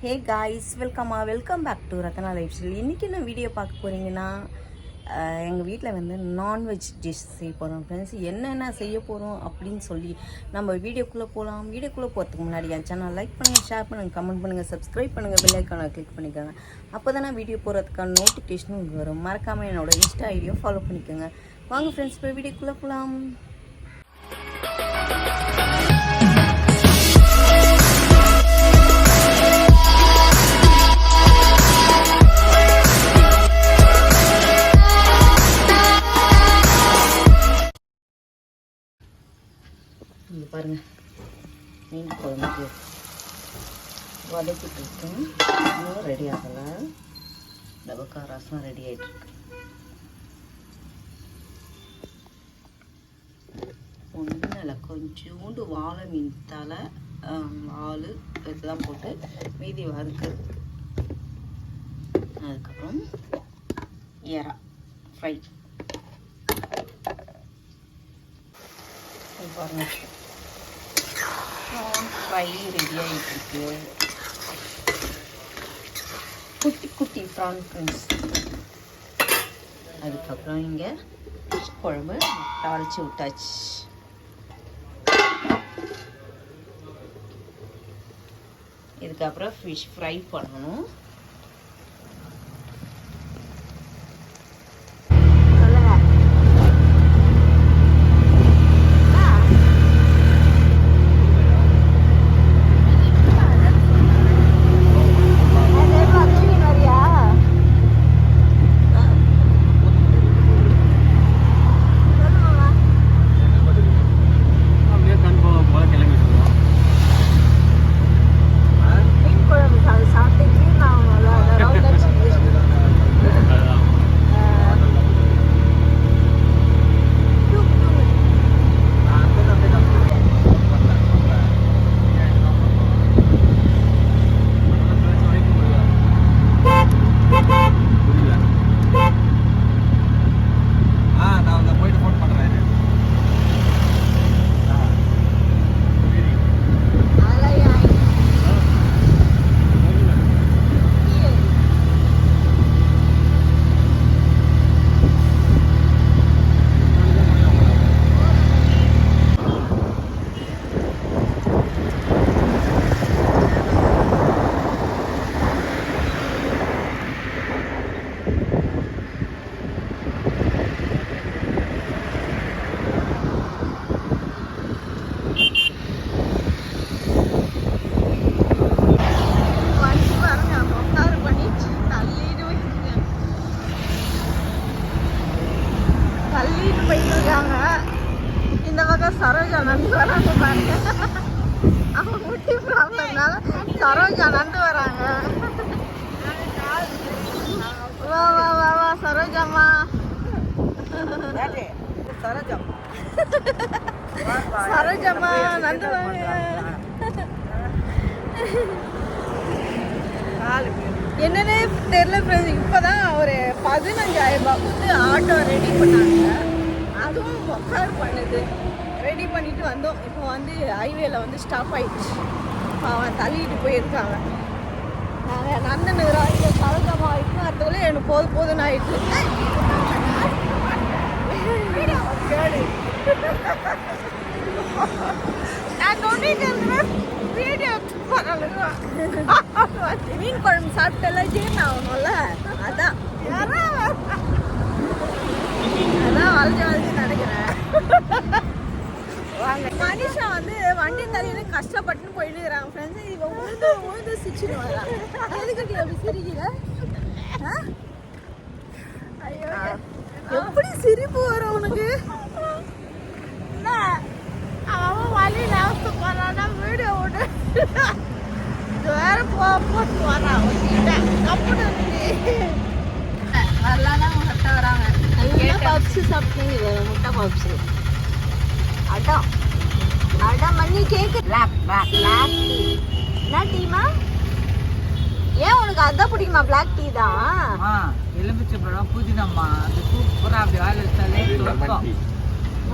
Hey guys, welcome back to Ratna lifestyle. இன்றைக்கி என்ன video பார்க்க போகிறீங்கன்னா, எங்கள் வீட்டில் வந்து நான்வெஜ் டிஷ் செய்ய போகிறோம் ஃப்ரெண்ட்ஸ். என்னென்ன செய்ய போகிறோம் அப்படின்னு சொல்லி நம்ம வீடியோக்குள்ளே போகலாம். வீடியோக்குள்ளே போகிறதுக்கு முன்னாடி என் சேனல் லைக் பண்ணுங்கள், ஷேர் பண்ணுங்கள், கமெண்ட் பண்ணுங்கள், சப்ஸ்கிரைப் பண்ணுங்கள், பெல் ஐக்கானை கிளிக் பண்ணிக்கோங்க. அப்போ தானே வீடியோ போகிறதுக்கான நோட்டிஃபிகேஷனும் உங்களுக்கு வரும். மறக்காமல் என்னோடய இன்ஸ்டா ஐடியோ ஃபாலோ பண்ணிக்கோங்க. வாங்க ஃப்ரெண்ட்ஸ், போய் வீடியோக்குள்ளே போகலாம். இங்கே பாருங்கள், மீன் குழம்புக்கு வதக்கிட்டு இருக்கோம். இன்னும் ரெடி ஆகலை. டபக்கா ரசம் ரெடி ஆகிட்டுருக்கு. ஒன்றில் கொஞ்சோண்டு வாழை மீன் தலை, வால் இதெல்லாம் போட்டு மீதி வறுக்கிறது. அதுக்கப்புறம் எறா ஃப்ரை. பாருங்கள், ஃப்ரை ரெடி ஆகிட்டுருக்கு. குட்டி குட்டி ப்ரான் ஃப்ரெண்ட்ஸ். அதுக்கப்புறம் இங்கே ஃபிஷ் குழம்பு தாளித்து விட்டாச்சு. இதுக்கப்புறம் ஃபிஷ் ஃப்ரை பண்ணணும். இந்த பக்கம் சரோஜா நந்து வராங்க பாருங்க. அவங்க முட்டி ப்ராப்ளம்னால சரோஜா நந்து வராங்க. வா வா வா வா சரோஜாம்மா. சரோஜாம்மா நந்து வாங்க. என்னன்னே தெரியல ஃப்ரெண்ட்ஸ். இப்போதான் ஒரு 15,000 ரூபாய்க்கு ஆட்டோ ரெடி பண்ணாங்க. அதுவும் உட்கார் பண்ணுது. ரெடி பண்ணிட்டு வந்தோம். இப்போ வந்து ஹைவேல வந்து ஸ்டாப் ஆயிடுச்சு. அவன் தள்ளிட்டு போயிருக்காங்க. நாங்கள் நந்தனுக்குறோம். இங்கே சரகமாக ஆயிடுச்சு. அதுக்குள்ளே எனக்கு போதுன்னு ஆயிடுச்சு. நான் சொல்லிட்டு இருக்கிறேன் வீடியோ மீன் குழம்பு சாப்பிட்டெல்லாம் ஜீர்ணம் ஆகணும்ல. அதான் வளைஞ்சு நடக்கிறேன். மனுஷன் வந்து வண்டி தள்ளியில கஷ்டப்பட்டு போயிட்டு இருக்கிறாங்க ஃப்ரெண்ட்ஸ். இவன் உழுந்து சிரிச்சுன்னு வரான். எதுக்கு அப்படி சிரிக்கிற? ஐயோ, எப்படி சிரிப்பு வரும் உனக்கு? அவன் வழி லாஸ்ட் போறானா வீடியோ ஓடு வேற போட்டு வரான். வரலான்னா கரெக்டாக வராங்க. பப்ஸு சாப்பிட்டீங்க, முட்டை பப்ஸு. அடம் அடம் பண்ணி கேக்கு பிளாக் டீ. என்ன டீமா? ஏன் உனக்கு அதான் பிடிக்குமா? பிளாக் டீ தான். எலுமிச்சை பழம் புதினம்மா அது சூப்பராக அப்படி வேலை வச்சாலே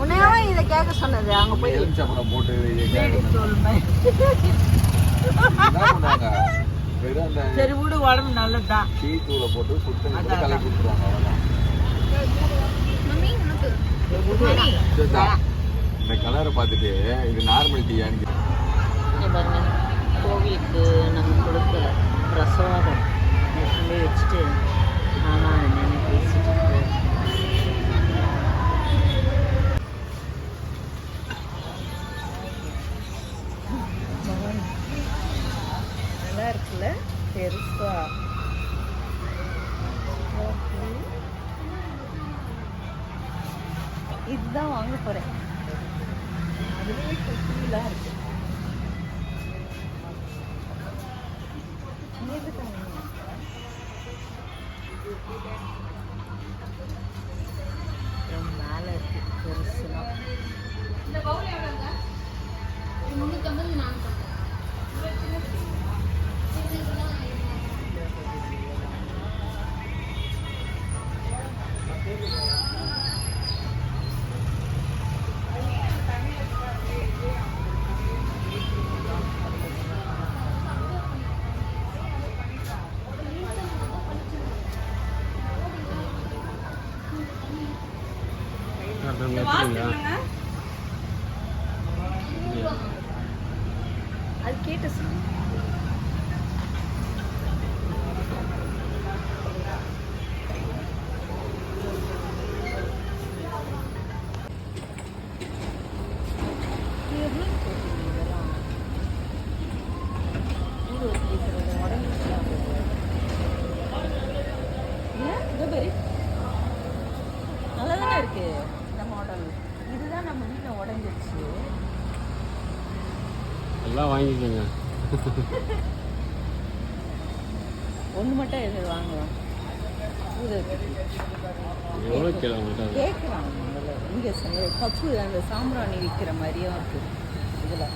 உன்னையாவே இதை கேட்க சொன்னது. அங்கே போய் போட்டு உடம்பு நல்லதுதான். டீ தூளை போட்டு சுத்தம் போட்டு கலக்கி கொடுத்துருவாங்க. அவ்வளோதான். இதுதான். இந்த கலரை பார்த்துட்டு இது நார்மல் டீயான்னு பாருங்க, கோவிலுக்கு நம்ம கொடுக்க பிரசாதம் கொண்டு வச்சுட்டு நானும் என்னென்ன பேசிட்டு இருக்கேன். நல்லா இருக்குல்ல, பெருசா. இதுதான் வாங்க போறேன். அதுவே குட்டிலாம் இருக்கு. மேல இருக்கு பெருசுலாம். அது கேட்ட நல்லாதானே இருக்கு இந்த மாடல். இதுதான் நம்ம வீட்டில் உடஞ்சிருச்சு. எல்லாம் வாங்கிக்கோங்க. ஒன்று மட்டும் எது வாங்கலாம். எவ்வளோ கிலோ கேட்குறாங்க முதல்ல. இங்கே கப்பு அந்த சாம்பிராணி விற்கிற மாதிரியும் இருக்குது இதில்.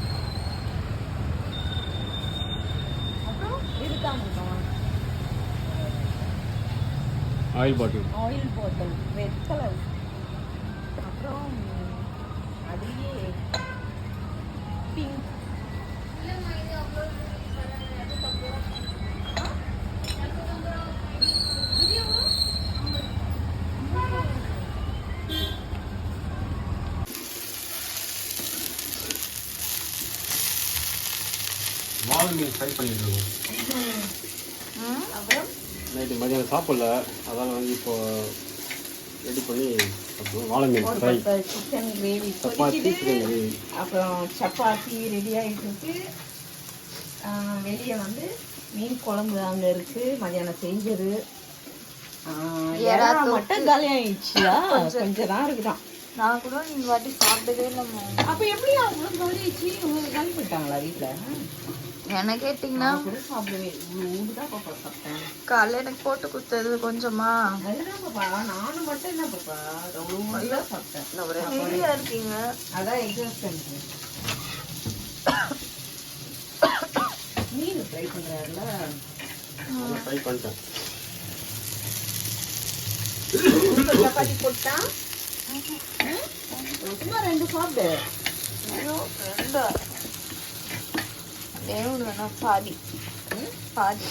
அப்புறம் இருக்காங்க ஆயில் பாட்டில். ஆயில் பாட்டில் ரெட் கலர். அப்புறம் அதுலேயே பிங்க். வாழை மீன் ஃப்ரை பண்ணிட்டு இருக்கோம். அப்புறம் நைட்டு மதியானம் சாப்பிடல, அதான் வந்து இப்போ ரெடி பண்ணி சாப்பிடுவோம். வாழை மீன் fry, chicken gravy, chapati, chicken gravy. அப்புறம் சப்பாத்தி ரெடி ஆகிட்டு இருக்கு. வெளியே வந்து மீன் குழம்பு அங்கே இருக்கு, மதியானம் செஞ்சது. மட்டும் காலி ஆயிடுச்சுயா, கொஞ்சம் தான் இருக்குதான். நான் கூட இந்த வாட்டி சாப்பிட்டதே இல்லைம்மா. அப்போ எப்படி அவங்களுக்கு காலி ஆயிடுச்சு? உங்களுக்கு காலி போயிட்டாங்களா வீட்டில்? என்ன கேட்டிங்கன்னா கூட சாப்பிடுவேன். ஊடு தான் பாப்பா சாப்பிட்டேன். காலையில் எனக்கு போட்டு கொடுத்தது கொஞ்சமா. அதுதான் பாப்பா, நானும் மட்டும் என்ன பாப்பா ரொம்ப தான் சாப்பிட்டேன். ஹெவியா இருக்கீங்க. அதான் எக்ஸாஸ்ட் பண்ணுறேன். மீன் ஃப்ரை பண்ணுறாருல, ஃப்ரை பண்ணிட்டேன். சப்பாத்தி போட்டா சும்மா 2 சாப்பிடு. ஐயோ ரெண்டா தேவடு வேணா பாதி பாதி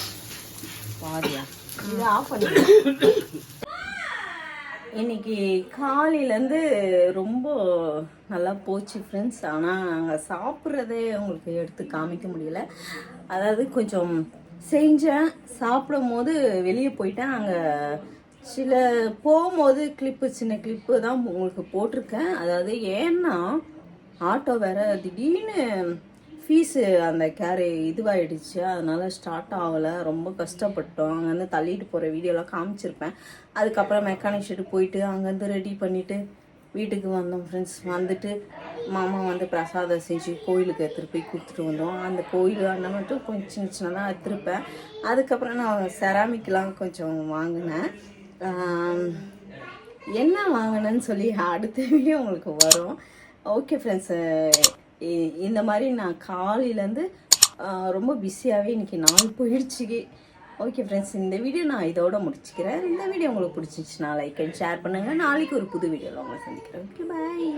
பாதியா? இதை ஆஃப் பண்ணி. இன்னைக்கு காலையிலேருந்து ரொம்ப நல்லா போச்சு ஃப்ரெண்ட்ஸ். ஆனால் நாங்கள் சாப்பிட்றதே உங்களுக்கு எடுத்து காமிக்க முடியல. அதாவது கொஞ்சம் செஞ்சேன், சாப்பிடும் போது வெளியே போயிட்டேன். அங்கே சில போகும்போது சின்ன கிளிப்பு தான் உங்களுக்கு போட்டிருக்கேன். அதாவது ஏன்னா ஆட்டோ வேற திடீர்னு ஃபீஸு அந்த கேரு இதுவாகிடுச்சு, அதனால் ஸ்டார்ட் ஆகலை. ரொம்ப கஷ்டப்பட்டோம். அங்கேருந்து தள்ளிட்டு போகிற வீடியோலாம் காமிச்சிருப்பேன். அதுக்கப்புறம் மெக்கானிக் ஷெட்டு போயிட்டு அங்கேருந்து ரெடி பண்ணிவிட்டு வீட்டுக்கு வந்தோம் ஃப்ரெண்ட்ஸ். வந்துட்டு மாமா வந்து பிரசாதம் செஞ்சு கோயிலுக்கு எடுத்துகிட்டு போய் கொடுத்துட்டு வந்தோம். அந்த கோயில் அண்ணன் மட்டும் கொஞ்சம் சின்ன சின்னதாக எடுத்துருப்பேன். அதுக்கப்புறம் நான் செராமிக்லாம் கொஞ்சம் வாங்கினேன். என்ன வாங்கினேன்னு சொல்லி அடுத்த வீடியோ உங்களுக்கு வரும். ஓகே ஃப்ரெண்ட்ஸு, இந்த மாதிரி நான் காலையிலேருந்து ரொம்ப பிஸியாகவே இன்றைக்கி நாள் போயிடுச்சு. ஓகே ஃப்ரெண்ட்ஸ், இந்த வீடியோ நான் இதோட முடிச்சுக்கிறேன். இந்த வீடியோ உங்களுக்கு பிடிச்சிச்சுன்னா லைக் அண்ட் ஷேர் பண்ணுங்கள். நாளைக்கு ஒரு புது வீடியோவில் உங்களை சந்திக்கிறேன். ஓகே, பாய்.